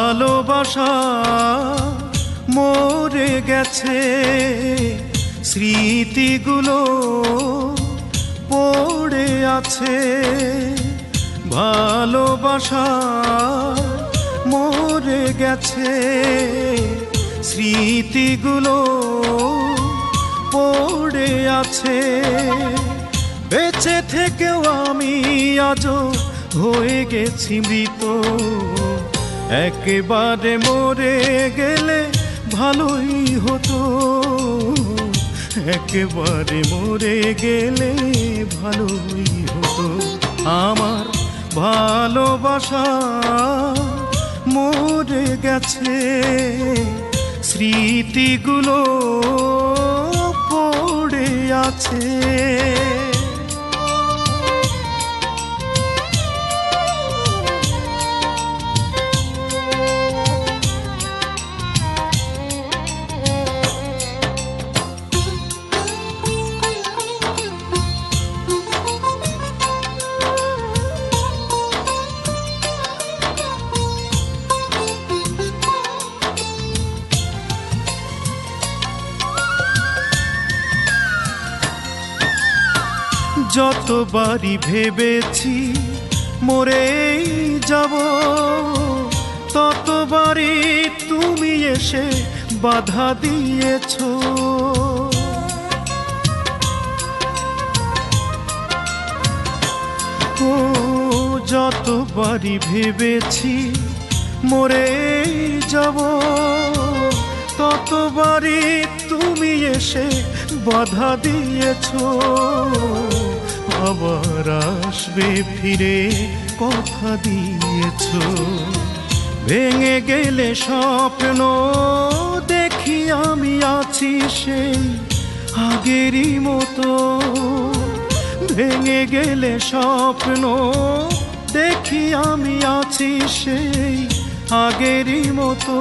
ভালোবাসা মরে গেছে, স্মৃতিগুলো পড়ে আছে। ভালোবাসা মরে গেছে, স্মৃতিগুলো পড়ে আছে। বেঁচে থেকেও আমি আজও হয়ে গেছি মৃত। একেবারে মরে গেলে ভালোই হতো, একেবারে মরে গেলে ভালোই হতো। আমার ভালোবাসা মরে গেছে, স্মৃতিগুলো পড়ে আছে। যতবারই ভেবেছি মরেই যাব, ততবারই তুমি এসে বাধা দিয়েছো। ও যতবারই ভেবেছি মরেই যাব, ততবারই তুমি এসে বাধা দিয়েছো। আবার আসবে ফিরে কথা দিয়েছো। ভেঙে গেলে স্বপ্ন দেখি আমি আছি সেই আগেরই মতো। ভেঙে গেলে স্বপ্ন দেখি আমি আছি সেই আগেরই মতো।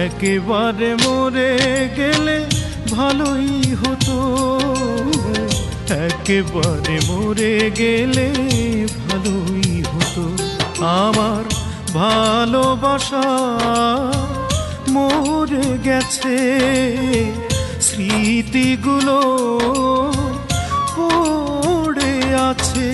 একেবারে মরে গেলে ভালোই হতো, একেবারে মরে গেলে ভালোই হতো। আমার ভালোবাসা মরে গেছে, স্মৃতিগুলো পড়ে আছে।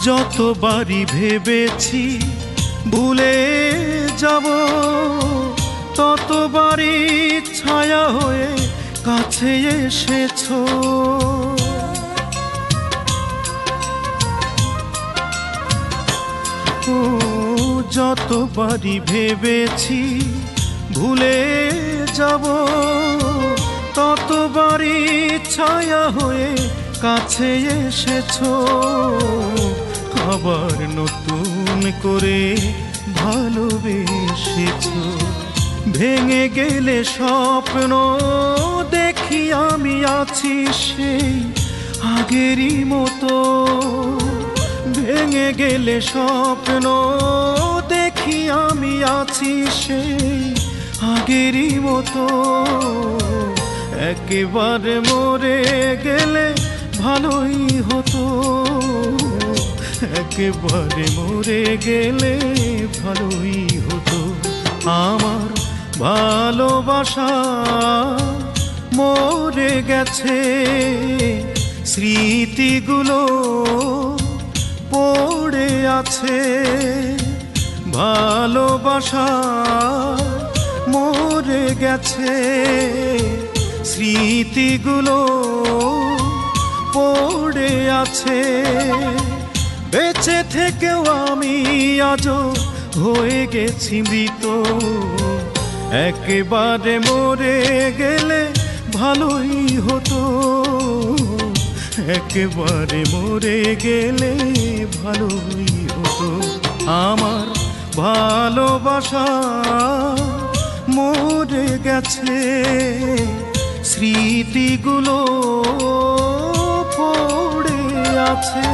যতবারই ভেবেছি ভুলে যাব, ততবারই ছায়া হয়ে কাছে এসেছো। ও যতবারই ভেবেছি ভুলে যাব, ততবারই ছায়া হয়ে কাছে এসেছো। আবার নতুন করে ভালোবেসেছো। ভেঙে গেলে স্বপ্ন দেখি আমি আছি সেই আগেরই মতো। ভেঙে গেলে স্বপ্ন দেখি আমি আছি সেই আগেরই মতো। একেবারে মরে গেলে ভালোই হতো, একেবারে মরে গেলে ভালোই হতো। আমার ভালোবাসা মরে গেছে, স্মৃতিগুলো পড়ে আছে। ভালোবাসা মরে গেছে, স্মৃতিগুলো পড়ে আছে। বেঁচে থেকেও আমি আজও হয়ে গেছি মৃত। একেবারে মরে গেলে ভালোই হতো, একেবারে মরে গেলে ভালোই হতো। আমার ভালোবাসা মরে গেছে, স্মৃতিগুলো পড়ে আছে।